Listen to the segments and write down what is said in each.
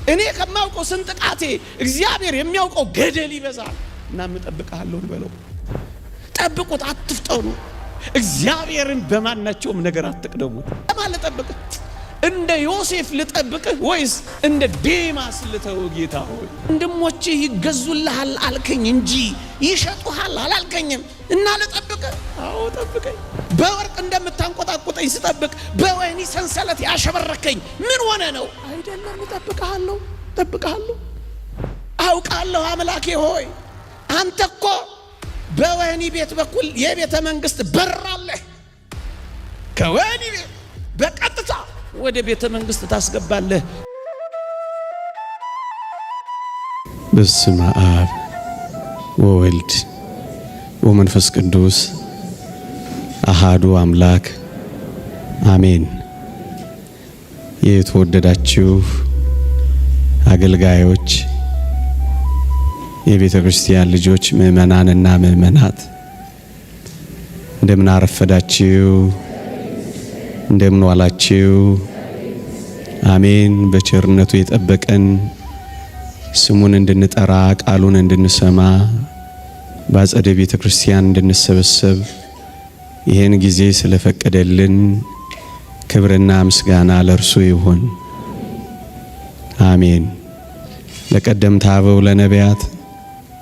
እኔ ከማውቀው ስንጥቃቴ እግዚአብሔር የሚያውቀው ገደል ይበዛል። እና እጠብቅሃለሁ በለው። ጠብቁት፣ አትፍጠኑ። እግዚአብሔርን በማናቸውም ነገር አትቅደሙት። ለማን ልጠብቅህ? እንደ ዮሴፍ ልጠብቅህ ወይስ እንደ ዴማስ ልተው? ጌታ ሆይ ወንድሞቼ ይገዙልሃል አልከኝ እንጂ ይሸጡሃል አላልከኝም። እና ልጠብቅህ? አዎ ጠብቀኝ። በወርቅ እንደምታንቆጣቁጠኝ ስጠብቅ በወህኒ ሰንሰለት ያሸበረከኝ ምን ሆነ ነው? አይደለም። እጠብቅሃለሁ፣ እጠብቅሃለሁ። አውቃለሁ አምላኬ ሆይ አንተ እኮ በወህኒ ቤት በኩል የቤተ መንግስት በር አለ። ከወህኒ ቤት በቀጥታ ወደ ቤተ መንግስት ታስገባለህ። በስመ አብ ወወልድ ወመንፈስ ቅዱስ አሃዱ አምላክ አሜን። የተወደዳችሁ አገልጋዮች፣ የቤተ ክርስቲያን ልጆች፣ ምእመናንና ምእመናት እንደምን አረፈዳችሁ? እንደምን ዋላችሁ? አሜን። በቸርነቱ የጠበቀን ስሙን እንድንጠራ ቃሉን እንድንሰማ በአጸደ ቤተ ክርስቲያን እንድንሰበሰብ ይህን ጊዜ ስለፈቀደልን ክብርና ምስጋና ለእርሱ ይሁን። አሜን። ለቀደምት አበው ለነቢያት፣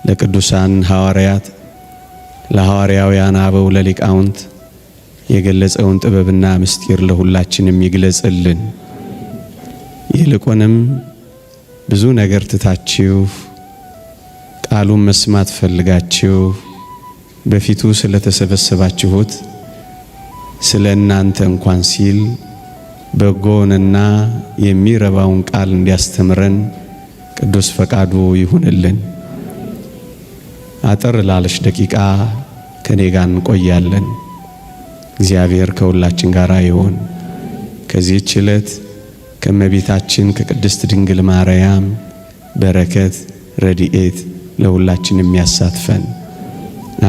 ለቅዱሳን ሐዋርያት፣ ለሐዋርያውያን አበው ለሊቃውንት የገለጸውን ጥበብና ምስጢር ለሁላችንም ይግለጽልን። ይልቁንም ብዙ ነገር ትታችሁ ቃሉን መስማት ፈልጋችሁ በፊቱ ስለተሰበሰባችሁት ስለ እናንተ እንኳን ሲል በጎንና የሚረባውን ቃል እንዲያስተምረን ቅዱስ ፈቃዱ ይሁንልን። አጠር ላለች ደቂቃ ከኔ ጋር እንቆያለን። እግዚአብሔር ከሁላችን ጋር ይሁን። ከዚህች ዕለት ከእመቤታችን ከቅድስት ድንግል ማርያም በረከት ረድኤት ለሁላችን የሚያሳትፈን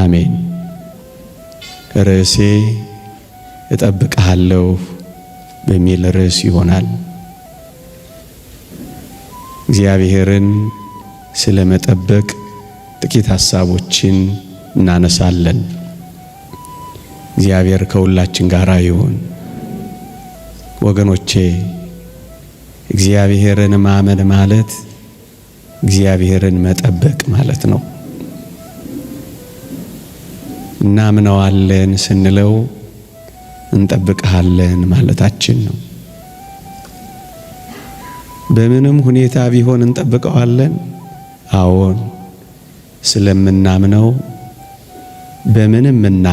አሜን። ርዕሴ እጠብቅሃለሁ በሚል ርዕስ ይሆናል። እግዚአብሔርን ስለ መጠበቅ ጥቂት ሐሳቦችን እናነሳለን። እግዚአብሔር ከሁላችን ጋር ይሁን። ወገኖቼ እግዚአብሔርን ማመን ማለት እግዚአብሔርን መጠበቅ ማለት ነው። እናምነዋለን ስንለው እንጠብቅሃለን ማለታችን ነው። በምንም ሁኔታ ቢሆን እንጠብቀዋለን። አዎን፣ ስለምናምነው በምንምና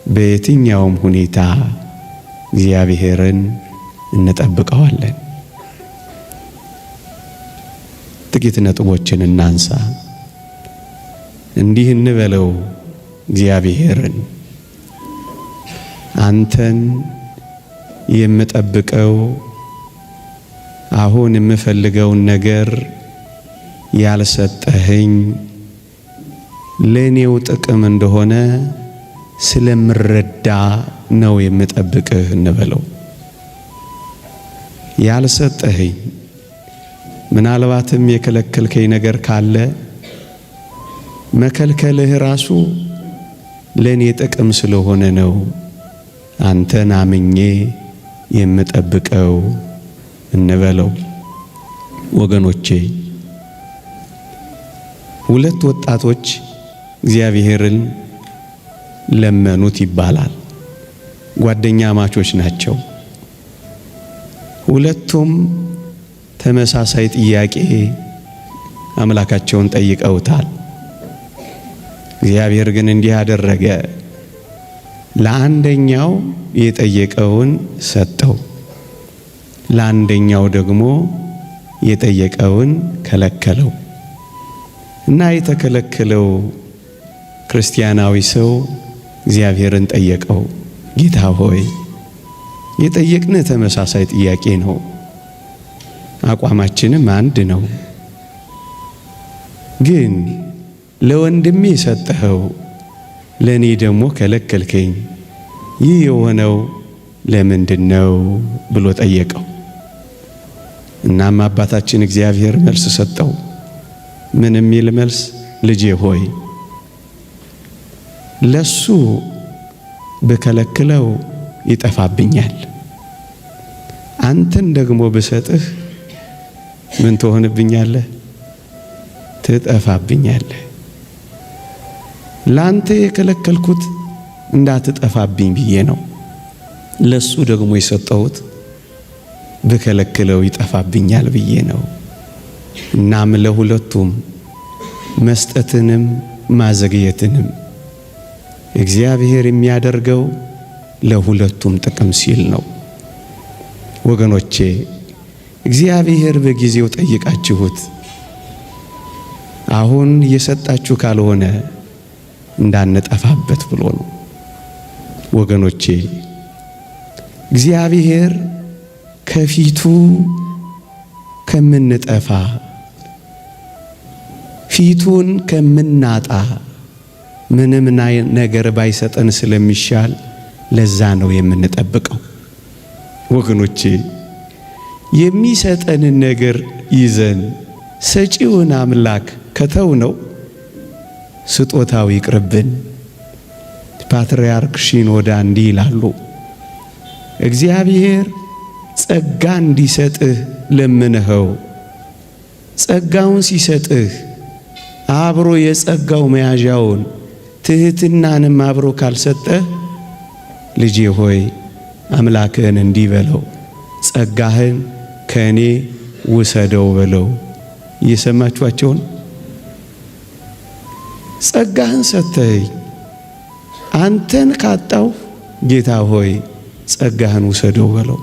በየትኛውም ሁኔታ እግዚአብሔርን እንጠብቀዋለን። ጥቂት ነጥቦችን እናንሳ። እንዲህ እንበለው እግዚአብሔርን፣ አንተን የምጠብቀው አሁን የምፈልገውን ነገር ያልሰጠኸኝ ለኔው ጥቅም እንደሆነ ስለምረዳ ነው የምጠብቅህ እንበለው። ያልሰጠኸኝ ምናልባትም የከለከልከኝ ነገር ካለ መከልከልህ ራሱ ለኔ ጥቅም ስለሆነ ነው አንተን አምኜ የምጠብቀው እንበለው። ወገኖቼ ሁለት ወጣቶች እግዚአብሔርን ለመኑት ይባላል። ጓደኛ ማቾች ናቸው። ሁለቱም ተመሳሳይ ጥያቄ አምላካቸውን ጠይቀውታል። እግዚአብሔር ግን እንዲህ አደረገ። ለአንደኛው የጠየቀውን ሰጠው፣ ለአንደኛው ደግሞ የጠየቀውን ከለከለው። እና የተከለከለው ክርስቲያናዊ ሰው እግዚአብሔርን ጠየቀው። ጌታ ሆይ የጠየቅን ተመሳሳይ ጥያቄ ነው፣ አቋማችንም አንድ ነው። ግን ለወንድሜ ሰጠኸው፣ ለኔ ደግሞ ከለከልከኝ። ይህ የሆነው ለምንድነው ብሎ ጠየቀው። እናም አባታችን እግዚአብሔር መልስ ሰጠው። ምን የሚል መልስ? ልጄ ሆይ ለሱ በከለክለው ይጠፋብኛል፣ አንተን ደግሞ ብሰጥህ ምን ትሆንብኛለህ? ትጠፋብኛለህ። ላንተ የከለከልኩት እንዳትጠፋብኝ ብዬ ነው። ለሱ ደግሞ የሰጠሁት በከለክለው ይጠፋብኛል ብዬ ነው። እናም ለሁለቱም መስጠትንም ማዘግየትንም እግዚአብሔር የሚያደርገው ለሁለቱም ጥቅም ሲል ነው። ወገኖቼ እግዚአብሔር በጊዜው ጠይቃችሁት አሁን የሰጣችሁ ካልሆነ እንዳንጠፋበት ብሎ ነው። ወገኖቼ እግዚአብሔር ከፊቱ ከምንጠፋ ፊቱን ከምናጣ ምንም ነገር ባይሰጠን ስለሚሻል ለዛ ነው የምንጠብቀው። ወገኖቼ የሚሰጠንን ነገር ይዘን ሰጪውን አምላክ ከተው ነው ስጦታው ይቅርብን። ፓትርያርክ ሽኖዳ እንዲህ ይላሉ፣ እግዚአብሔር ጸጋ እንዲሰጥህ ለምንኸው፣ ጸጋውን ሲሰጥህ አብሮ የጸጋው መያዣውን ትህትናንም አብሮ ካልሰጠህ ልጄ ሆይ አምላክህን እንዲህ በለው፣ ጸጋህን ከእኔ ውሰደው በለው። እየሰማችኋቸውን? ጸጋህን ሰጥተኸኝ አንተን ካጣው ጌታ ሆይ ጸጋህን ውሰደው በለው።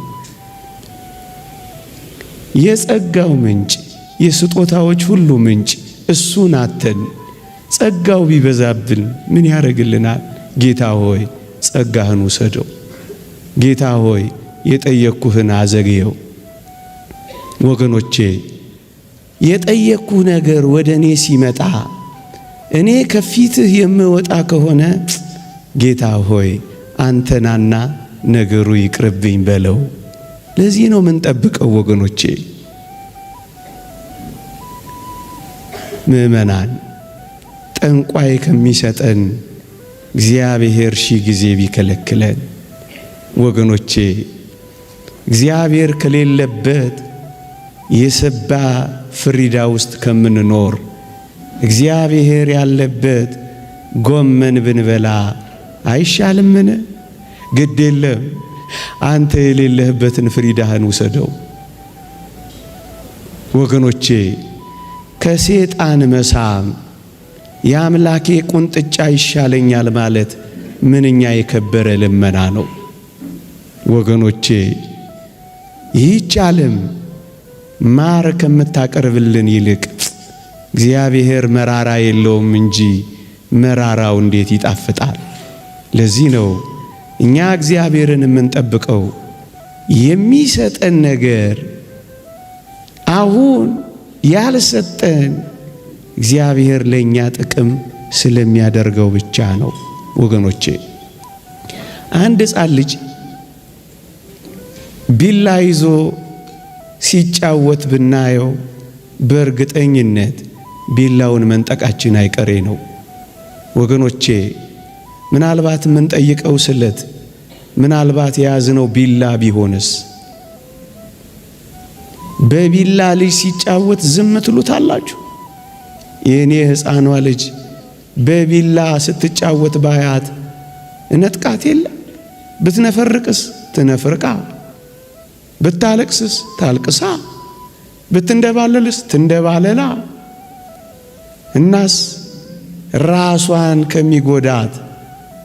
የጸጋው ምንጭ የስጦታዎች ሁሉ ምንጭ እሱን አተን ጸጋው ቢበዛብን ምን ያደርግልናል? ጌታ ሆይ ጸጋህን ውሰደው። ጌታ ሆይ የጠየቅኩህን አዘግየው። ወገኖቼ የጠየቅኩህ ነገር ወደ እኔ ሲመጣ እኔ ከፊትህ የምወጣ ከሆነ ጌታ ሆይ አንተናና ነገሩ ይቅርብኝ በለው። ለዚህ ነው የምንጠብቀው ወገኖቼ። ምእመናን ጠንቋይ ከሚሰጠን እግዚአብሔር ሺህ ጊዜ ቢከለክለን፣ ወገኖቼ እግዚአብሔር ከሌለበት የሰባ ፍሪዳ ውስጥ ከምንኖር እግዚአብሔር ያለበት ጎመን ብንበላ አይሻልምን? ግድ የለም አንተ የሌለህበትን ፍሪዳህን ውሰደው። ወገኖቼ ከሰይጣን መሳም የአምላኬ ቁንጥጫ ይሻለኛል ማለት ምንኛ የከበረ ልመና ነው። ወገኖቼ ይህች ዓለም ማር ከምታቀርብልን ይልቅ እግዚአብሔር መራራ የለውም እንጂ መራራው እንዴት ይጣፍጣል። ለዚህ ነው እኛ እግዚአብሔርን የምንጠብቀው። የሚሰጠን ነገር አሁን ያልሰጠን እግዚአብሔር ለኛ ጥቅም ስለሚያደርገው ብቻ ነው። ወገኖቼ አንድ ሕፃን ልጅ ቢላ ይዞ ሲጫወት ብናየው በእርግጠኝነት ቢላውን መንጠቃችን አይቀሬ ነው። ወገኖቼ ምናልባት የምንጠይቀው ስለት ምናልባት የያዝነው ቢላ ቢሆንስ? በቢላ ልጅ ሲጫወት ዝም ትሉታላችሁ? የኔ ሕፃኗ ልጅ በቢላ ስትጫወት ባያት እነጥቃት የለ? ብትነፈርቅስ ትነፍርቃ፣ ብታለቅስስ ታልቅሳ፣ ብትንደባለልስ ትንደባለላ። እናስ ራሷን ከሚጎዳት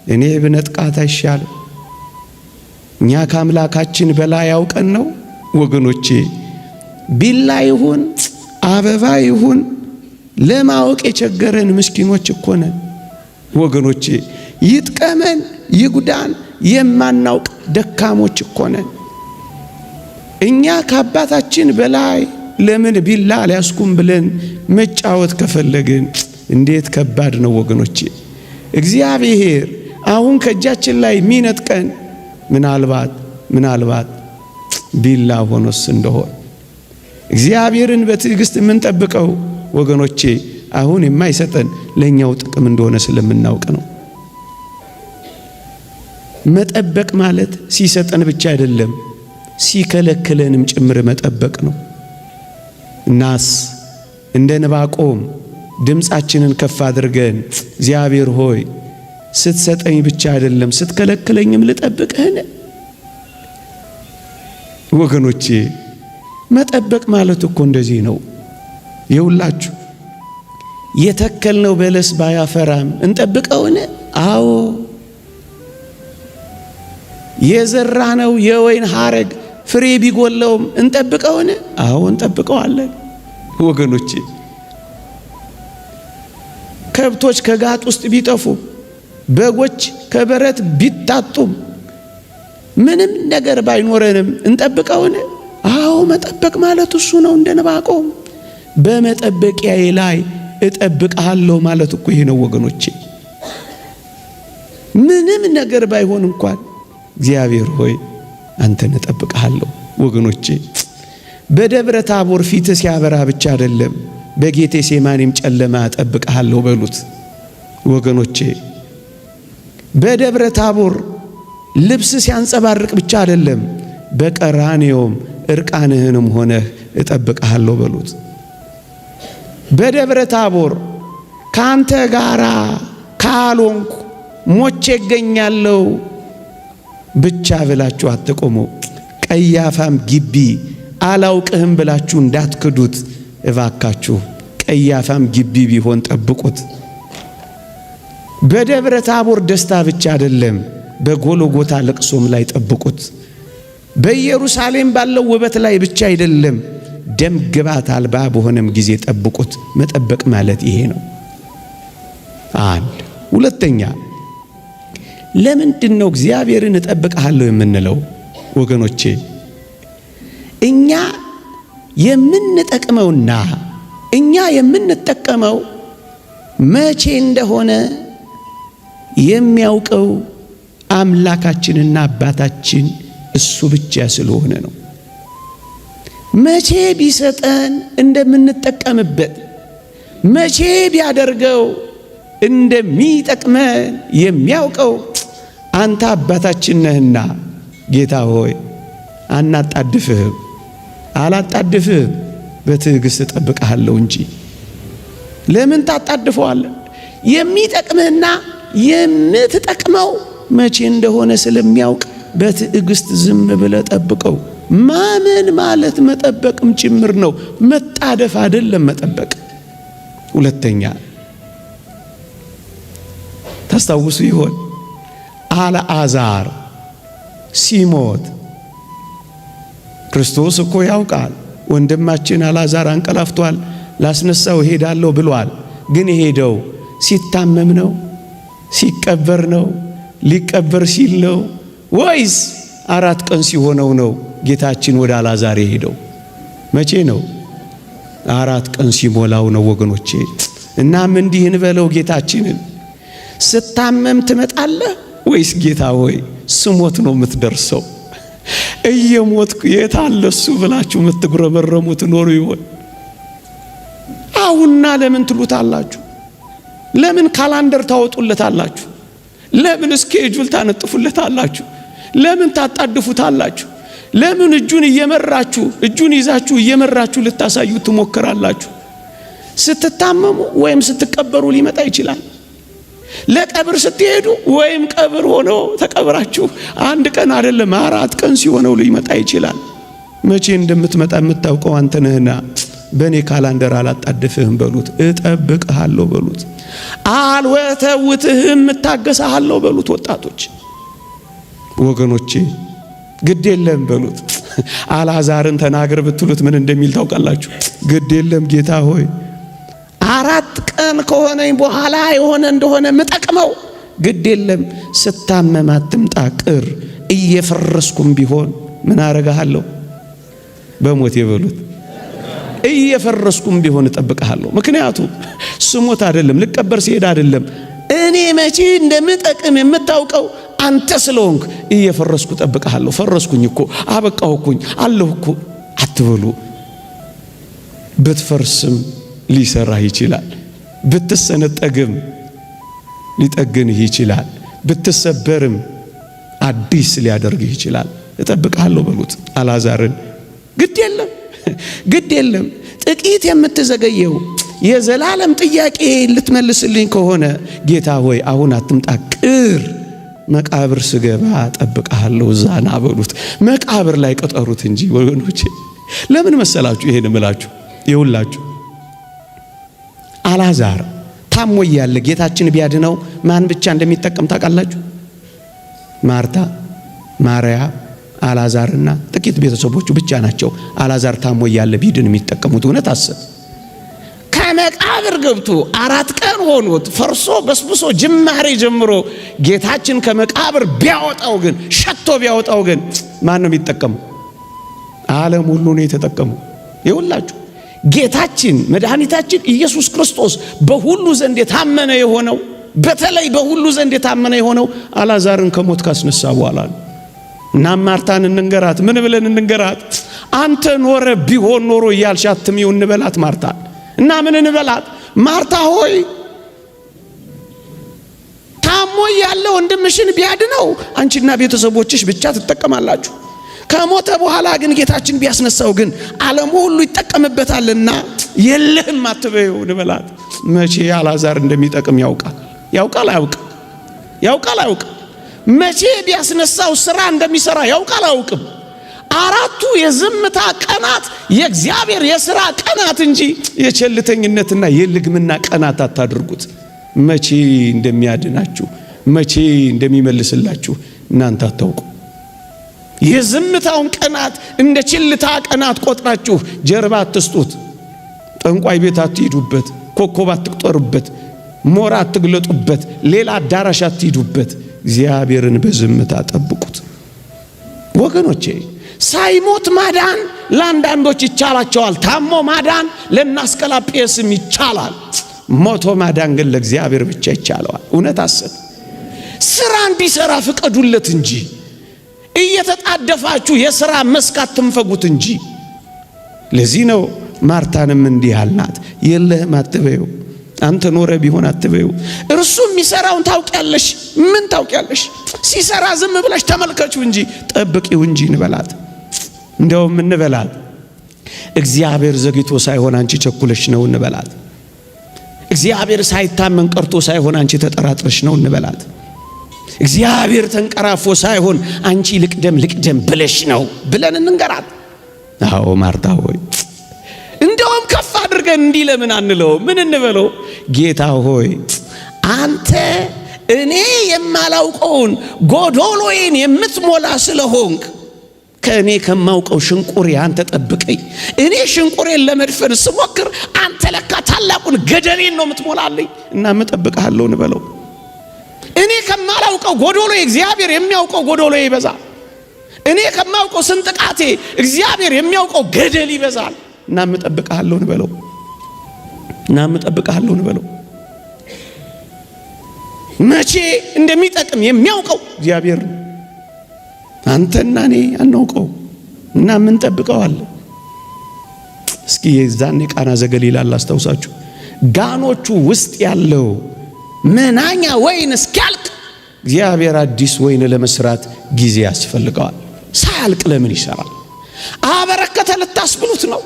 እኔ ብነጥቃት አይሻልም? እኛ ከአምላካችን በላይ ያውቀን ነው ወገኖቼ። ቢላ ይሁን አበባ ይሁን ለማወቅ የቸገረን ምስኪኖች እኮ ነን ወገኖቼ። ይጥቀመን ይጉዳን የማናውቅ ደካሞች እኮ ነን። እኛ ከአባታችን በላይ ለምን ቢላ ሊያስኩም ብለን መጫወት ከፈለግን እንዴት ከባድ ነው ወገኖቼ። እግዚአብሔር አሁን ከእጃችን ላይ ምናልባት ቢላ ሆኖስ እንደሆነ እግዚአብሔርን በትዕግስት የምንጠብቀው ወገኖቼ አሁን የማይሰጠን ለኛው ጥቅም እንደሆነ ስለምናውቅ ነው። መጠበቅ ማለት ሲሰጠን ብቻ አይደለም፣ ሲከለክለንም ጭምር መጠበቅ ነው። እናስ እንደ ዕንባቆም ድምፃችንን ከፍ አድርገን እግዚአብሔር ሆይ ስትሰጠኝ ብቻ አይደለም ስትከለክለኝም ልጠብቅህን? ወገኖቼ መጠበቅ ማለት እኮ እንደዚህ ነው። ይውላችሁ የተከልነው በለስ ባያፈራም እንጠብቀውን? አዎ። የዘራነው የወይን ሐረግ ፍሬ ቢጎለውም እንጠብቀውን? አዎ እንጠብቀዋለን። ወገኖቼ ከብቶች ከጋጥ ውስጥ ቢጠፉ፣ በጎች ከበረት ቢታጡም፣ ምንም ነገር ባይኖረንም እንጠብቀውን? አዎ መጠበቅ ማለት እሱ ነው። እንደ ዕንባቆም በመጠበቂያዬ ላይ እጠብቅሃለሁ ማለት እኮ ይሄ ነው ወገኖቼ። ምንም ነገር ባይሆን እንኳን እግዚአብሔር ሆይ አንተን እጠብቅሃለሁ። ወገኖቼ በደብረ ታቦር ፊት ሲያበራ ብቻ አይደለም በጌቴ ሴማኒም ጨለማ እጠብቅሃለሁ በሉት ወገኖቼ። በደብረ ታቦር ልብስ ሲያንጸባርቅ ብቻ አይደለም በቀራንዮም እርቃንህንም ሆነህ እጠብቅሃለሁ በሉት። በደብረ ታቦር ካንተ ጋራ ካልሆንኩ ሞቼ እገኛለሁ ብቻ ብላችሁ አትቆሙ። ቀያፋም ግቢ አላውቅህም ብላችሁ እንዳትክዱት እባካችሁ። ቀያፋም ግቢ ቢሆን ጠብቁት። በደብረ ታቦር ደስታ ብቻ አይደለም በጎልጎታ ለቅሶም ላይ ጠብቁት። በኢየሩሳሌም ባለው ውበት ላይ ብቻ አይደለም ደም ግባት አልባ በሆነም ጊዜ ጠብቁት። መጠበቅ ማለት ይሄ ነው። አንድ ሁለተኛ ለምንድን ነው እግዚአብሔርን እጠብቅሃለሁ የምንለው ወገኖቼ? እኛ የምንጠቅመውና እኛ የምንጠቀመው መቼ እንደሆነ የሚያውቀው አምላካችንና አባታችን እሱ ብቻ ስለሆነ ነው። መቼ ቢሰጠን እንደምንጠቀምበት፣ መቼ ቢያደርገው እንደሚጠቅመን የሚያውቀው አንተ አባታችን ነህና ጌታ ሆይ አናጣድፍህም፣ አላጣድፍህም፣ በትዕግስት እጠብቅሃለሁ እንጂ ለምን ታጣድፈዋለህ? የሚጠቅምህና የምትጠቅመው መቼ እንደሆነ ስለሚያውቅ በትዕግስት ዝም ብለህ ጠብቀው። ማመን ማለት መጠበቅም ጭምር ነው። መጣደፍ አይደለም መጠበቅ። ሁለተኛ ታስታውሱ ይሆን አልዓዛር ሲሞት ክርስቶስ እኮ ያውቃል ወንድማችን አልዓዛር አንቀላፍቷል፣ ላስነሳው ሄዳለሁ ብሏል። ግን ሄደው ሲታመም ነው? ሲቀበር ነው? ሊቀበር ሲል ነው? ወይስ 4 ቀን ሲሆነው ነው ጌታችን ወደ አልዓዛር ሄደው? መቼ ነው? 4 ቀን ሲሞላው ነው ወገኖቼ። እናም እንዲህ እንበለው ጌታችንን፣ ስታመም ትመጣለህ ወይስ ጌታ ሆይ ስሞት ነው የምትደርሰው? እየሞትኩ የት አለ እሱ ብላችሁ የምትጉረመረሙ ትኖሩ ይሆን? አሁንና ለምን ትሉታላችሁ? ለምን ካላንደር ታወጡለታላችሁ? ለምን ስኬጁል ታነጥፉለታላችሁ? ለምን ታጣድፉታላችሁ? ለምን እጁን ይዛችሁ እየመራችሁ ልታሳዩ ትሞክራላችሁ? ስትታመሙ ወይም ስትቀበሩ ሊመጣ ይችላል። ለቀብር ስትሄዱ ወይም ቀብር ሆኖ ተቀብራችሁ 1 ቀን አይደለም 4 ቀን ሲሆነው ሊመጣ ይችላል። መቼ እንደምትመጣ የምታውቀው አንተ ነህና በእኔ ካላንደር አላጣድፍህም በሉት። እጠብቅሃለሁ በሉት። አልወተውትህም እታገሳለሁ በሉት። ወጣቶች ወገኖቼ ግድ የለም በሉት። አልዓዛርን ተናገር ብትሉት ምን እንደሚል ታውቃላችሁ? ግድ የለም ጌታ ሆይ 4 ቀን ከሆነኝ በኋላ የሆነ እንደሆነ ምጠቅመው ግድ የለም። ስታመም አትምጣ ቅር። እየፈረስኩም ቢሆን ምን አረጋለሁ? በሞት የበሉት እየፈረስኩም ቢሆን እጠብቅሃለሁ። ምክንያቱም ስሞት አይደለም ልቀበር ሲሄድ አይደለም። እኔ መቼ እንደምጠቅም የምታውቀው አንተ ስለሆንክ እየፈረስኩ እጠብቅሃለሁ። ፈረስኩኝ እኮ አበቃሁኝ አለሁ እኮ አትበሉ። ብትፈርስም ሊሰራህ ይችላል። ብትሰነጠግም ሊጠግንህ ይችላል። ብትሰበርም አዲስ ሊያደርግህ ይችላል። እጠብቅሃለሁ በሉት አልዓዛርን። ግድ የለም ጥቂት የምትዘገየው የዘላለም ጥያቄ ልትመልስልኝ ከሆነ ጌታ ሆይ አሁን አትምጣ፣ ቅር መቃብር ስገባ እጠብቅሃለሁ ዛና በሉት። መቃብር ላይ ቀጠሩት እንጂ ወገኖቼ። ለምን መሰላችሁ ይሄን እምላችሁ? ይውላችሁ አልዓዛር ታሞ እያለ ጌታችን ቢያድነው ማን ብቻ እንደሚጠቀም ታውቃላችሁ? ማርታ፣ ማርያም፣ አልዓዛርና ጥቂት ቤተሰቦቹ ብቻ ናቸው። አልዓዛር ታሞ እያለ ቢድን የሚጠቀሙት። እውነት አሰብ ከመቃብር ገብቶ 4 ቀን ሆኖት ፈርሶ በስብሶ ጅማሬ ጀምሮ ጌታችን ከመቃብር ቢያወጣው ግን ሸቶ ቢያወጣው ግን ማን ነው የሚጠቀመው? ዓለም ሁሉ ነው የተጠቀመው። ይውላችሁ ጌታችን መድኃኒታችን ኢየሱስ ክርስቶስ በሁሉ ዘንድ የታመነ የሆነው በተለይ በሁሉ ዘንድ የታመነ የሆነው አልዓዛርን ከሞት ካስነሳ በኋላ ነው። እና ማርታን እንንገራት፣ ምን ብለን እንንገራት? አንተ ኖረ ቢሆን ኖሮ እያልሽ አትሚው እንበላት ማርታን። እና ምን እንበላት? ማርታ ሆይ ታሞ ያለ ወንድምሽን ቢያድነው አንቺና ቤተሰቦችሽ ብቻ ትጠቀማላችሁ። ከሞተ በኋላ ግን ጌታችን ቢያስነሳው ግን ዓለም ሁሉ ይጠቀምበታልና የለህም አትበይው እንበላት። መቼ አልዓዛር እንደሚጠቅም ያውቃል አያውቅም? መቼ ቢያስነሳው ስራ እንደሚሰራ ያውቃል አያውቅም? 4ቱ የዝምታ ቀናት የእግዚአብሔር የሥራ ቀናት እንጂ የቸልተኝነትና የልግምና ቀናት አታድርጉት። መቼ እንደሚያድናችሁ መቼ እንደሚመልስላችሁ እናንተ አታውቁ። የዝምታውን ቀናት እንደ ችልታ ቀናት ቆጥራችሁ ጀርባ አትስጡት። ጠንቋይ ቤት አትሂዱበት፣ ኮከብ አትቁጠሩበት፣ ሞራ አትግለጡበት፣ ሌላ አዳራሽ አትሂዱበት። እግዚአብሔርን በዝምታ ጠብቁት ወገኖቼ። ሳይሞት ማዳን ለአንዳንዶች ይቻላቸዋል። ታሞ ማዳን ለናስቀላጴስም ይቻላል። ሞቶ ማዳን ግን ለእግዚአብሔር ብቻ ይቻለዋል። እውነት አሰብ ስራ እንዲሰራ ፍቀዱለት እንጂ እየተጣደፋችሁ የሥራ መስካት ትንፈጉት እንጂ። ለዚህ ነው ማርታንም እንዲህ አልናት፣ የለህም አትበዩ፣ አንተ ኖረ ቢሆን አትበዩ። እርሱ የሚሰራውን ታውቂያለሽ። ምን ታውቂያለሽ? ሲሰራ ዝም ብለሽ ተመልከቹ እንጂ ጠብቂው እንጂ እንበላት። እንደውም እንበላት እግዚአብሔር ዘግይቶ ሳይሆን አንቺ ቸኩለሽ ነው እንበላት። እግዚአብሔር ሳይታመን ቀርቶ ሳይሆን አንቺ ተጠራጥረሽ ነው እንበላት። እግዚአብሔር ተንቀራፎ ሳይሆን አንቺ ልቅደም ብለሽ ነው ብለን እንንገራት። አዎ ማርታ ሆይ እንደውም ከፍ አድርገን እንዲህ ለምን አንለው? ምን እንበለው? ጌታ ሆይ አንተ እኔ የማላውቀውን ጎዶሎዬን የምትሞላ ስለሆንክ ከእኔ ከማውቀው ሽንቁሬ አንተ ጠብቀኝ። እኔ ሽንቁሬን ለመድፈን ስሞክር አንተ ለካ ታላቁን ገደሌን ነው የምትሞላልኝ እና እጠብቅሃለሁ እንበለው። እኔ ከማላውቀው ጎዶሎ እግዚአብሔር የሚያውቀው ጎዶሎ ይበዛል። እኔ ከማውቀው ስንጥቃቴ እግዚአብሔር የሚያውቀው ገደል ይበዛል እና እጠብቅሃለሁ እንበለው። መቼ እንደሚጠቅም የሚያውቀው እግዚአብሔር ነው። አንተና እኔ አናውቀው እና ምን ጠብቀዋለን? እስኪ የዛኔ ቃና ዘገሊላ አስታውሳችሁ። ጋኖቹ ውስጥ ያለው መናኛ ወይን እስኪያልቅ እግዚአብሔር አዲስ ወይን ለመስራት ጊዜ ያስፈልገዋል። ሳያልቅ ለምን ይሰራል? አበረከተ ልታስብሉት ነው?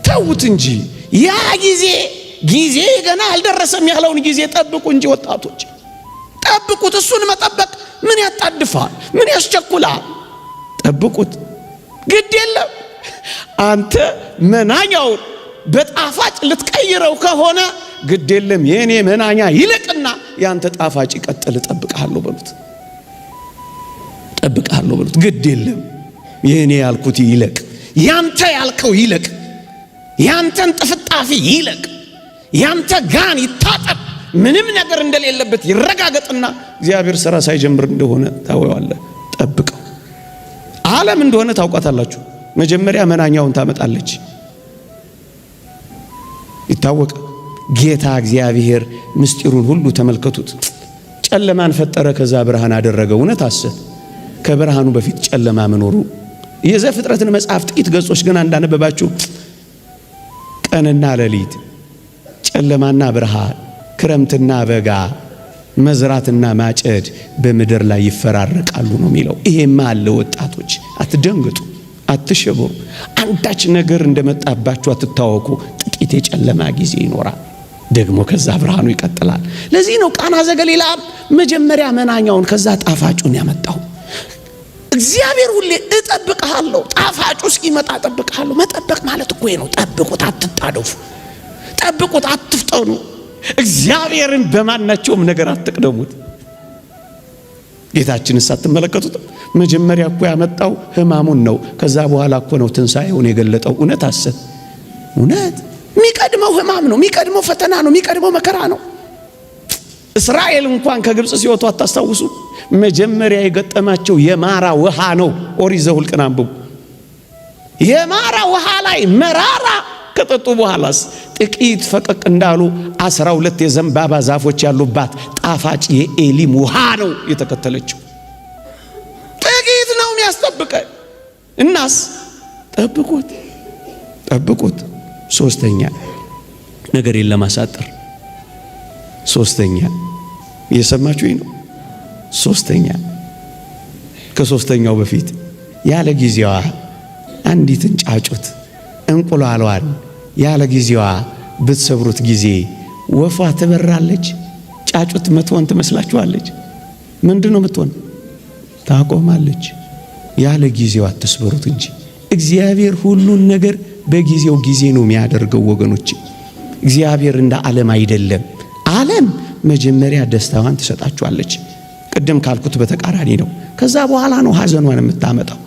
ተውት እንጂ ያ ጊዜ ገና አልደረሰም ያለውን ጊዜ ጠብቁ እንጂ ወጣቶች ጠብቁት። እሱን መጠበቅ ምን ያጣድፋል? ምን ያስቸኩላል? ጠብቁት። ግድ የለም አንተ መናኛውን በጣፋጭ ልትቀይረው ከሆነ ግድ የለም የኔ መናኛ ይለቅና ያንተ ጣፋጭ ይቀጥል። እጠብቅሃለሁ በሉት። ግድ የለም የኔ ያልኩት ይለቅ፣ ያንተ ያልከው ይለቅ፣ ያንተን ጥፍጣፊ ይለቅ፣ ያንተ ጋን ይታጠብ፣ ምንም ነገር እንደሌለበት ይረጋገጥና እግዚአብሔር ሥራ ሳይጀምር እንደሆነ ታወዋለህ። ጠብቀው። ዓለም እንደሆነ ታውቃታላችሁ። መጀመሪያ መናኛውን ታመጣለች። ይታወቅ ጌታ እግዚአብሔር ምስጢሩን ሁሉ ተመልከቱት። ጨለማን ፈጠረ፣ ከዛ ብርሃን አደረገ። እውነት አሰብ ከብርሃኑ በፊት ጨለማ መኖሩ የዘፍጥረትን መጽሐፍ ጥቂት ገጾች ገና እንዳነበባችሁ ቀንና ሌሊት፣ ጨለማና ብርሃን፣ ክረምትና በጋ፣ መዝራትና ማጨድ በምድር ላይ ይፈራረቃሉ ነው የሚለው። ይሄማ አለ ወጣቶች፣ አትደንግጡ፣ አትሸበሩ። አንዳች ነገር እንደመጣባችሁ አትታወቁ። ጥቂት የጨለማ ጊዜ ይኖራል፣ ደግሞ ከዛ ብርሃኑ ይቀጥላል። ለዚህ ነው ቃና ዘገሊላ መጀመሪያ መናኛውን ከዛ ጣፋጩን ያመጣው። እግዚአብሔር ሁሌ እጠብቅሃለሁ፣ ጣፋጩ እስኪመጣ እጠብቅሃለሁ። መጠበቅ ማለት እኮ ነው። ጠብቁት፣ አትጣደፉ። ጠብቁት፣ አትፍጠኑ። እግዚአብሔርን በማናቸውም ነገር አትቅደሙት። ጌታችንን ሳትመለከቱት መጀመሪያ እኮ ያመጣው ሕማሙን ነው። ከዛ በኋላ እኮ ነው ትንሣኤውን የገለጠው። እውነት አሰብ እውነት የሚቀድመው ሕማም ነው፣ የሚቀድመው ፈተና ነው፣ የሚቀድመው መከራ ነው። እስራኤል እንኳን ከግብፅ ሲወጡ አታስታውሱ? መጀመሪያ የገጠማቸው የማራ ውሃ ነው። ኦሪት ዘኍልቍን አንብቡ። የማራ ውሃ ላይ መራራ ከጠጡ በኋላስ ጥቂት ፈቀቅ እንዳሉ 12 የዘንባባ ዛፎች ያሉባት ጣፋጭ የኤሊም ውሃ ነው የተከተለችው። ጥቂት ነው የሚያስጠብቀን። እናስ ጠብቁት፣ ጠብቁት። ሶስተኛ ነገሬን ለማሳጠር ሶስተኛ እየሰማችሁኝ ነው? ሶስተኛ ከሶስተኛው በፊት ያለ ጊዜዋ አንዲትን ጫጩት እንቁላሏን ያለ ጊዜዋ ብትሰብሩት ጊዜ ወፏ ትበራለች። ጫጩት መትሆን ትመስላችኋለች? ምንድነው የምትሆን? ታቆማለች። ያለ ጊዜዋ አትስበሩት እንጂ እግዚአብሔር ሁሉን ነገር በጊዜው ጊዜ ነው የሚያደርገው ወገኖች። እግዚአብሔር እንደ ዓለም አይደለም። ዓለም መጀመሪያ ደስታዋን ትሰጣችኋለች። ቅድም ካልኩት በተቃራኒ ነው። ከዛ በኋላ ነው ሐዘኗን የምታመጣው።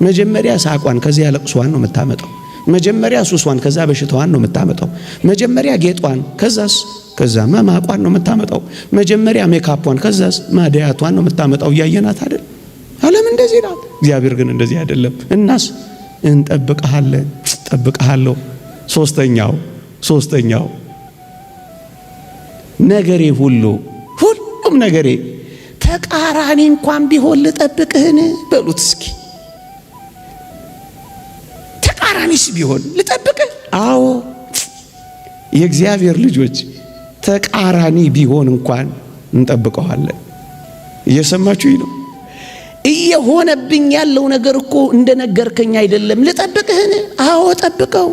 መጀመሪያ ሳቋን ከዚያ ለቅሷን ነው የምታመጣው። መጀመሪያ ሱሷን ከዛ በሽታዋን ነው የምታመጣው። መጀመሪያ ጌጧን ከዛ መማቋን ነው የምታመጣው። መጀመሪያ ሜካፖን ከዛስ ማዲያቷን ነው የምታመጣው። እያየናት አይደል? ዓለም እንደዚህ ናት። እግዚአብሔር ግን እንደዚህ አይደለም። እናስ እንጠብቅሃለን፣ ጠብቅሃለሁ። ሶስተኛው ነገሬ ሁሉም ነገሬ ተቃራኒ እንኳን ቢሆን ልጠብቅህን በሉት እስኪ። ተቃራኒስ ቢሆን ልጠብቅህ? አዎ የእግዚአብሔር ልጆች ተቃራኒ ቢሆን እንኳን እንጠብቀዋለን። እየሰማችሁኝ ነው? እየሆነብኝ ያለው ነገር እኮ እንደነገርከኝ አይደለም። ልጠብቅህን? አዎ ጠብቀው።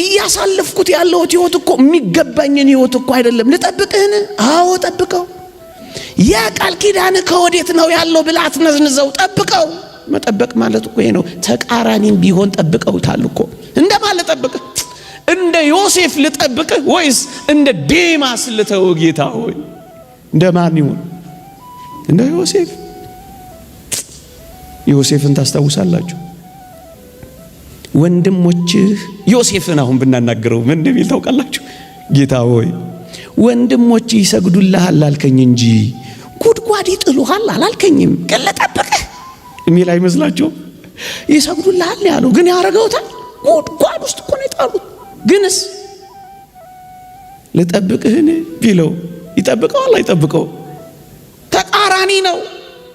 እያሳለፍኩት ያለሁት ህይወት እኮ የሚገባኝን ህይወት እኮ አይደለም። ልጠብቅህን? አዎ ጠብቀው። ያ ቃል ኪዳን ከወዴት ነው ያለው ብለህ አትነዝንዘው፣ ጠብቀው። መጠበቅ ማለት እኮ ነው። ተቃራኒም ቢሆን ጠብቀውታል እኮ። እንደማን ልጠብቅህ? እንደ ዮሴፍ ልጠብቅህ ወይስ እንደ ዴማስ ልተው? ጌታ ሆይ እንደማን ይሁን? እንደ ዮሴፍን ታስታውሳላችሁ? ወንድሞችህ ዮሴፍን አሁን ብናናገረው ምን እንደሚል ታውቃላችሁ? ጌታ ሆይ ወንድሞችህ ይሰግዱልሃል አልከኝ እንጂ ጉድጓድ ይጥሉሃል አላልከኝም። ግን ልጠብቅህ የሚል አይመስላችሁም? ይሰግዱልሃል ያለው ግን ያረገውታል። ጉድጓድ ውስጥ እኮ ነው የጣሉት። ግንስ ልጠብቅህን ቢለው ይጠብቀዋል አይጠብቀው? ተቃራኒ ነው፣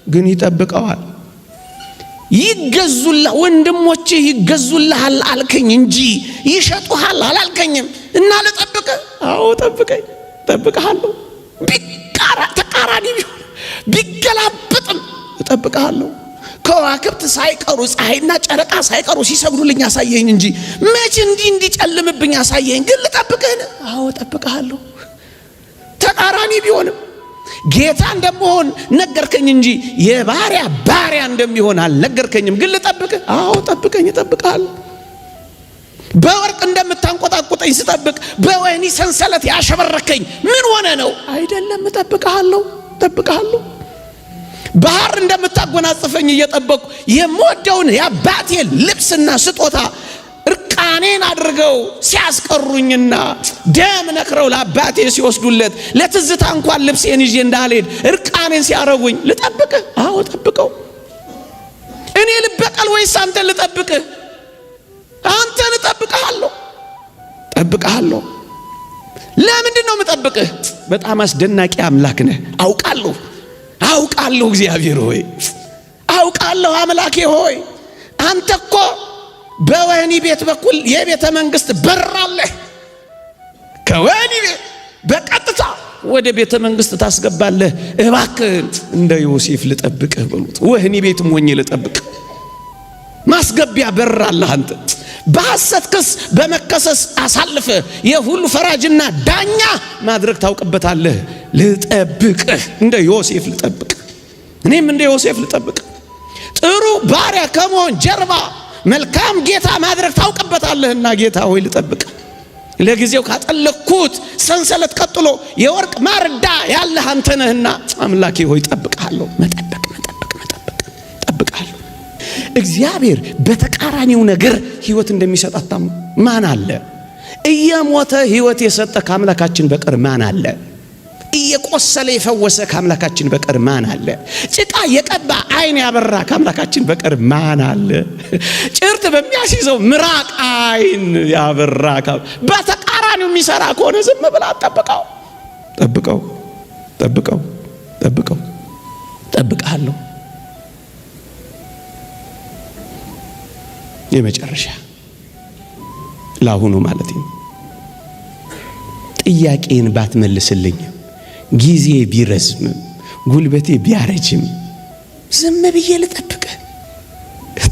ግን ይጠብቀዋል። ይገዙልህ ወንድሞችህ ይገዙልሃል አልከኝ እንጂ ይሸጡሃል አላልከኝም። እና ልጠብቅህ? አዎ ጠብቀኝ፣ ጠብቅሃለሁ። ተቃራኒ ቢሆን ቢገላበጥም እጠብቅሃለሁ። ከዋክብት ሳይቀሩ ፀሐይና ጨረቃ ሳይቀሩ ሲሰግዱልኝ አሳየኝ እንጂ መቼ እንዲጨልምብኝ አሳየኝ። ግን ልጠብቅህ? አዎ ጠብቅሃለሁ። ተቃራኒ ቢሆንም ጌታ እንደምሆን ነገርከኝ እንጂ ባሪያ እንደሚሆን አልነገርከኝም። ግን ልጠብቅህ? አዎ ጠብቀኝ፣ እጠብቅሃለሁ። በወርቅ እንደምታንቆጣቁጠኝ ስጠብቅ በወህኒ ሰንሰለት ያሸበረከኝ ምን ሆነ ነው? አይደለም፣ እጠብቅሃለሁ። ባህር እንደምታጎናጽፈኝ እየጠበቁ የምወደውን የአባቴን ልብስና ስጦታ እርቃኔን አድርገው ሲያስቀሩኝና ደም ነክረው ለአባቴ ሲወስዱለት ለትዝታ እንኳን ልብሴን ይዤ እንዳልሄድ እርቃኔን ሲያረጉኝ ልጠብቅህ? አዎ ጠብቀው። እኔ ልበቀል ወይስ አንተን ልጠብቅህ? አንተን እጠብቅሃለሁ። ለምንድን ነው የምጠብቅህ? በጣም አስደናቂ አምላክ ነህ። አውቃለሁ እግዚአብሔር ሆይ፣ አውቃለሁ አምላኬ ሆይ፣ አንተ እኮ በወህኒ ቤት በኩል የቤተ መንግስት በር አለ። ከወህኒ ቤት በቀጥታ ወደ ቤተ መንግስት ታስገባለህ። እባክህ እንደ ዮሴፍ ልጠብቅህ በሉት። ወህኒ ቤትም ሆኜ ልጠብቅህ። ማስገቢያ በር አለህ አንተ። በሐሰት ክስ በመከሰስ አሳልፈ የሁሉ ፈራጅና ዳኛ ማድረግ ታውቅበታለህ። ልጠብቅህ፣ እንደ ዮሴፍ ልጠብቅህ። እኔም እንደ ዮሴፍ ልጠብቅህ። ጥሩ ባሪያ ከመሆን ጀርባ መልካም ጌታ ማድረግ ታውቅበታለህና ጌታ ሆይ ልጠብቅህ። ለጊዜው ካጠለቅኩት ሰንሰለት ቀጥሎ የወርቅ ማርዳ ያለህ አንተ ነህና አምላኬ ሆይ ጠብቅሃለሁ። መጠበቅ ጠብቅሃለሁ። እግዚአብሔር በተቃራኒው ነገር ሕይወት እንደሚሰጥ ማን አለ? እየሞተ ሕይወት የሰጠ ከአምላካችን በቀር ማን አለ? እየቆሰለ የፈወሰ ከአምላካችን በቀር ማን አለ? ጭቃ የቀባ ዓይን ያበራ ከአምላካችን በቀር ማን አለ? ጭርት በሚያስይዘው ምራቅ ዓይን ያበራ በተቃራኒው የሚሰራ ከሆነ ዝም ብላ ጠብቀው። ጠብቃለሁ። የመጨረሻ ለአሁኑ ማለት ነው። ጥያቄን ባትመልስልኝ፣ ጊዜ ቢረዝምም ጉልበቴ ቢያረጅም ዝም ብዬ ልጠብቅህ።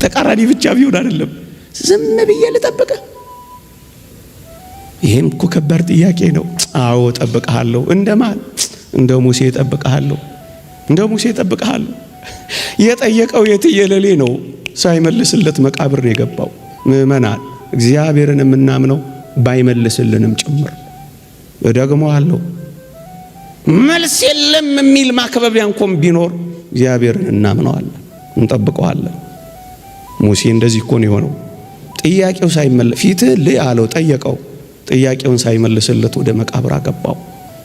ተቃራኒ ብቻ ቢሆን አይደለም፣ ዝም ብዬ ልጠብቅህ። ይሄም እኮ ከባድ ጥያቄ ነው። አዎ ጠብቅሃለሁ። እንደማን? እንደ ሙሴ ጠብቅሃለሁ። የጠየቀው የትየለሌ ነው። ሳይመልስለት መቃብር ነው የገባው። ምእመናን እግዚአብሔርን የምናምነው ባይመልስልንም ጭምር እደግመዋለሁ። መልስ የለም የሚል ማክበቢያ እንኳን ቢኖር እግዚአብሔርን እናምነዋለን፣ እንጠብቀዋለን። ሙሴ እንደዚህ እኮ ነው የሆነው። ጥያቄው ሳይመለስ ፊትህን ልይ አለው፣ ጠየቀው። ጥያቄውን ሳይመልስለት ወደ መቃብር አገባው።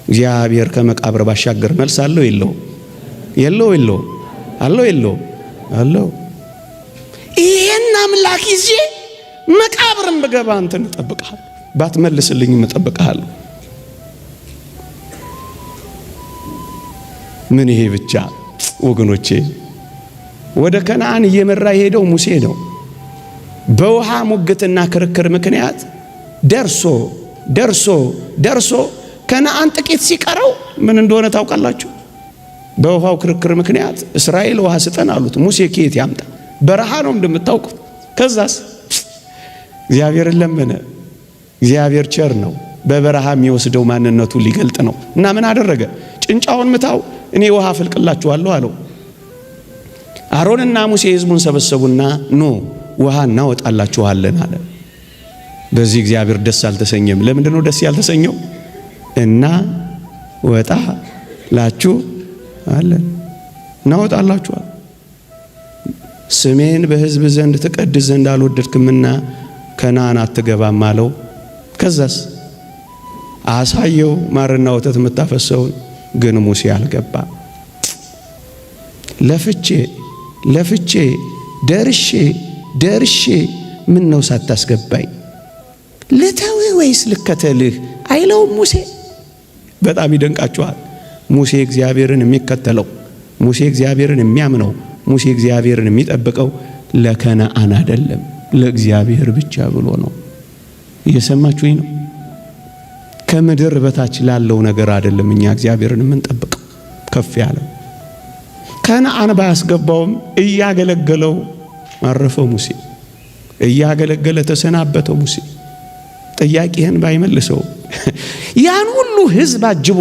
እግዚአብሔር ከመቃብር ባሻገር መልስ አለው የለው? አለው። ይሄን አምላክ ይዤ መቃብርን ብገባ አንተን እጠብቅሃለሁ፣ ባትመልስልኝም እጠብቅሃለሁ። ምን ይሄ ብቻ ወገኖቼ! ወደ ከነዓን እየመራ የሄደው ሙሴ ነው። በውሃ ሙግትና ክርክር ምክንያት ደርሶ ከነዓን ጥቂት ሲቀረው ምን እንደሆነ ታውቃላችሁ? በውሃው ክርክር ምክንያት እስራኤል ውሃ ስጠን አሉት። ሙሴ ከየት ያምጣ? በረሃ ነው እንደምታውቁት። ከዛስ እግዚአብሔርን ለመነ። እግዚአብሔር ቸር ነው። በበረሃ የሚወስደው ማንነቱ ሊገልጥ ነው እና ምን አደረገ? ጭንጫውን ምታው፣ እኔ ውሃ አፈልቅላችኋለሁ አለው። አሮንና ሙሴ ሕዝቡን ሰበሰቡና ኑ ውሃ እናወጣላችኋለን አለ። በዚህ እግዚአብሔር ደስ አልተሰኘም። ለምንድን ነው ደስ ያልተሰኘው? እና ወጣላችሁ አለን። እናወጣላችኋል። ስሜን በሕዝብ ዘንድ ትቀድስ ዘንድ አልወደድክምና ከነዓን አትገባም አለው። ከዛስ አሳየው ማርና ወተት የምታፈሰውን። ግን ሙሴ አልገባ። ለፍቼ ደርሼ ምን ነው ሳታስገባኝ? ልተውህ ወይስ ልከተልህ አይለውም ሙሴ። በጣም ይደንቃችኋል። ሙሴ እግዚአብሔርን የሚከተለው፣ ሙሴ እግዚአብሔርን የሚያምነው፣ ሙሴ እግዚአብሔርን የሚጠብቀው ለከነዓን አይደለም፣ ለእግዚአብሔር ብቻ ብሎ ነው። እየሰማችሁኝ ነው? ከምድር በታች ላለው ነገር አይደለም እኛ እግዚአብሔርን የምንጠብቀው። ከፍ ያለው ከነዓን ባያስገባውም እያገለገለው አረፈው ሙሴ። እያገለገለ ተሰናበተው ሙሴ። ጥያቄህን ባይመልሰው ያን ሁሉ ሕዝብ አጅቦ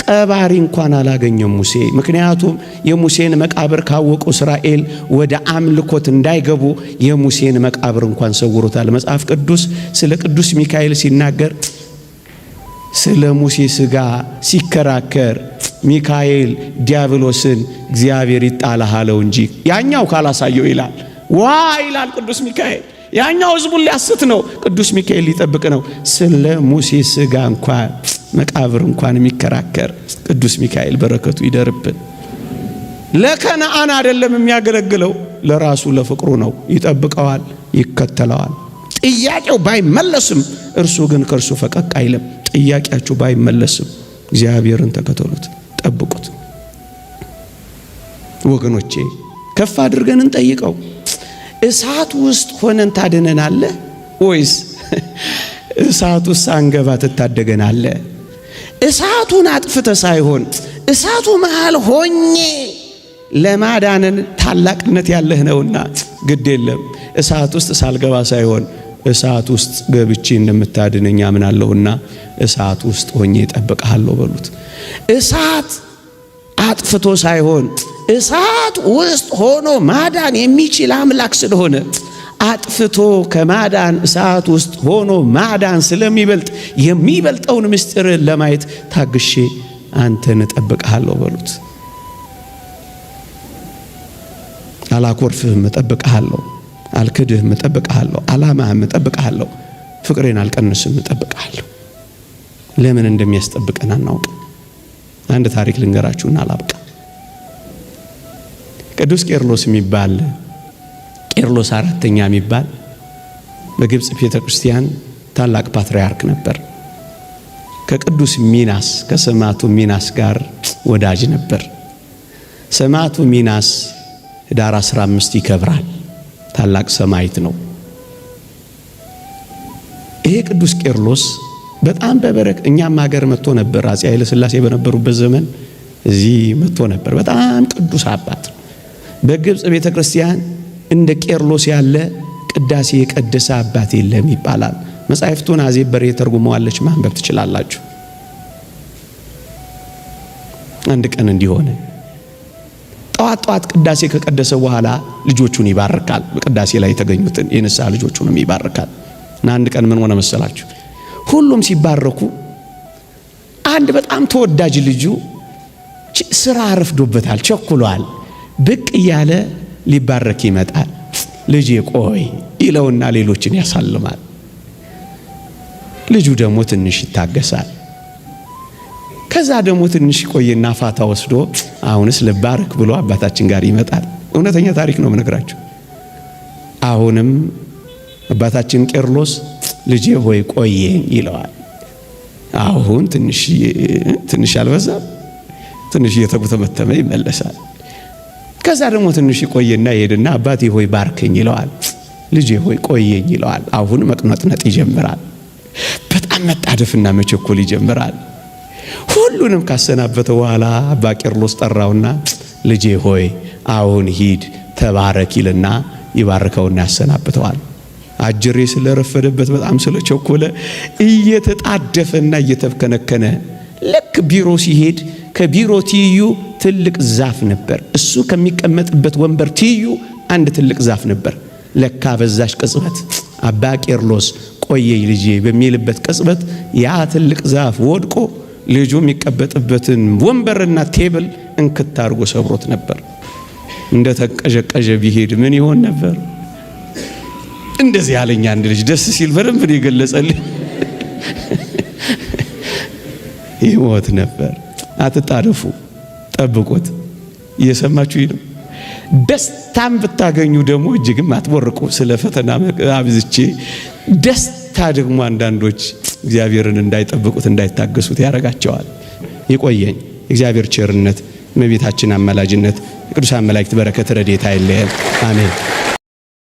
ቀባሪ እንኳን አላገኘም ሙሴ። ምክንያቱም የሙሴን መቃብር ካወቁ እስራኤል ወደ አምልኮት እንዳይገቡ የሙሴን መቃብር እንኳን ሰውሮታል። መጽሐፍ ቅዱስ ስለ ቅዱስ ሚካኤል ሲናገር ስለ ሙሴ ሥጋ ሲከራከር ሚካኤል ዲያብሎስን እግዚአብሔር ይጣላሃለው እንጂ ያኛው ካላሳየው ይላል። ይላል ቅዱስ ሚካኤል። ያኛው ሕዝቡን ሊያስት ነው፣ ቅዱስ ሚካኤል ሊጠብቅ ነው። ስለ ሙሴ ሥጋ እንኳን መቃብር እንኳን የሚከራከር ቅዱስ ሚካኤል በረከቱ ይደርብን። ለከነዓን አይደለም የሚያገለግለው፣ ለራሱ ለፍቅሩ ነው። ይጠብቀዋል፣ ይከተለዋል። ጥያቄው ባይመለስም እርሱ ግን ከእርሱ ፈቀቅ አይልም። ጥያቄያችሁ ባይመለስም እግዚአብሔርን ተከተሉት፣ ጠብቁት። ወገኖቼ ከፍ አድርገን እንጠይቀው። እሳት ውስጥ ሆነን ታድነናለህ ወይስ እሳት ውስጥ አንገባ ትታደገናለህ? እሳቱን አጥፍተ ሳይሆን እሳቱ መሃል ሆኜ ለማዳንን ታላቅነት ያለህ ነውና ግድ የለም እሳት ውስጥ ሳልገባ ሳይሆን እሳት ውስጥ ገብቼ እንደምታድነኝ አምናለሁና እሳት ውስጥ ሆኜ እጠብቅሃለሁ በሉት። እሳት አጥፍቶ ሳይሆን እሳት ውስጥ ሆኖ ማዳን የሚችል አምላክ ስለሆነ አጥፍቶ ከማዳን እሳት ውስጥ ሆኖ ማዳን ስለሚበልጥ የሚበልጠውን ምስጢር ለማየት ታግሼ አንተን እጠብቅሃለሁ በሉት። አላኮርፍህም፣ እጠብቅሃለሁ። አልክድህም፣ እጠብቅሃለሁ። ዓላማህም እጠብቅሃለሁ። ፍቅሬን አልቀንስም፣ እጠብቅሃለሁ። ለምን እንደሚያስጠብቀን አናውቅም። አንድ ታሪክ ልንገራችሁና አላብቃ። ቅዱስ ቄርሎስ የሚባል ቄርሎስ አራተኛ የሚባል በግብጽ ቤተክርስቲያን ታላቅ ፓትርያርክ ነበር። ከቅዱስ ሚናስ ከሰማዕቱ ሚናስ ጋር ወዳጅ ነበር። ሰማዕቱ ሚናስ ኅዳር 15 ይከብራል። ታላቅ ሰማዕት ነው። ይሄ ቅዱስ ቄርሎስ በጣም እኛም ሀገር መጥቶ ነበር። አፄ ኃይለ ሥላሴ በነበሩበት ዘመን እዚህ መጥቶ ነበር። በጣም ቅዱስ አባት። በግብጽ ቤተክርስቲያን እንደ ቄርሎስ ያለ ቅዳሴ የቀደሰ አባት የለም ይባላል። መጻሕፍቱን አዜብ በሬ ተርጉመዋለች፣ ማንበብ ትችላላችሁ። አንድ ቀን እንዲሆነ ጠዋት ቅዳሴ ከቀደሰ በኋላ ልጆቹን ይባርካል። በቅዳሴ ላይ የተገኙትን የንስሐ ልጆቹንም ይባርካል። እና አንድ ቀን ምን ሆነ መሰላችሁ? ሁሉም ሲባረኩ አንድ በጣም ተወዳጅ ልጁ ስራ አረፍዶበታል፣ ቸኩሏል። ብቅ እያለ ሊባረክ ይመጣል። ልጄ ቆይ ይለውና ሌሎችን ያሳልማል። ልጁ ደግሞ ትንሽ ይታገሳል። ከዛ ደግሞ ትንሽ ቆይና ፋታ ወስዶ አሁንስ ልባረክ ብሎ አባታችን ጋር ይመጣል። እውነተኛ ታሪክ ነው የምነግራችሁ። አሁንም አባታችን ቄርሎስ ልጄ ሆይ ቆየኝ ይለዋል። አሁን ትንሽ አልበዛም? ትንሽ እየተጉተመተመ ይመለሳል። ከዛ ደግሞ ትንሽ ቆይና ይሄድና አባቴ ሆይ ባርከኝ ይለዋል። ልጄ ሆይ ቆየኝ ይለዋል። አሁን መቅነጥነጥ ይጀምራል። በጣም መጣደፍና መቸኮል ይጀምራል። ሁሉንም ካሰናበተ በኋላ አባ ቄርሎስ ጠራውና ልጄ ሆይ አሁን ሂድ ተባረክ ይልና ይባርከውና ያሰናብተዋል። አጅሬ ስለረፈደበት በጣም ስለቸኮለ እየተጣደፈና እየተከነከነ ልክ ቢሮ ሲሄድ ከቢሮ ትይዩ ትልቅ ዛፍ ነበር። እሱ ከሚቀመጥበት ወንበር ትይዩ አንድ ትልቅ ዛፍ ነበር። ለካ በዛሽ ቅጽበት አባ ቄርሎስ ቆየኝ ልጄ በሚልበት ቅጽበት ያ ትልቅ ዛፍ ወድቆ ልጁ የሚቀበጥበትን ወንበርና ቴብል እንክት አድርጎ ሰብሮት ነበር። እንደ ተቀዠቀዠ ቢሄድ ምን ይሆን ነበር? እንደዚህ ያለኝ አንድ ልጅ ደስ ሲል በደንብ ነው የገለጸልኝ። ይሞት ነበር። አትጣደፉ፣ ጠብቁት። እየሰማችሁ ነው። ደስታም ብታገኙ ደግሞ እጅግም አትቦርቁ። ስለ ፈተና አብዝቼ ደስታ ደግሞ አንዳንዶች እግዚአብሔርን እንዳይጠብቁት እንዳይታገሱት ያረጋቸዋል። ይቆየኝ። እግዚአብሔር ቸርነት፣ እመቤታችን አማላጅነት፣ የቅዱሳን መላእክት በረከት ረድኤት አይለየን። አሜን።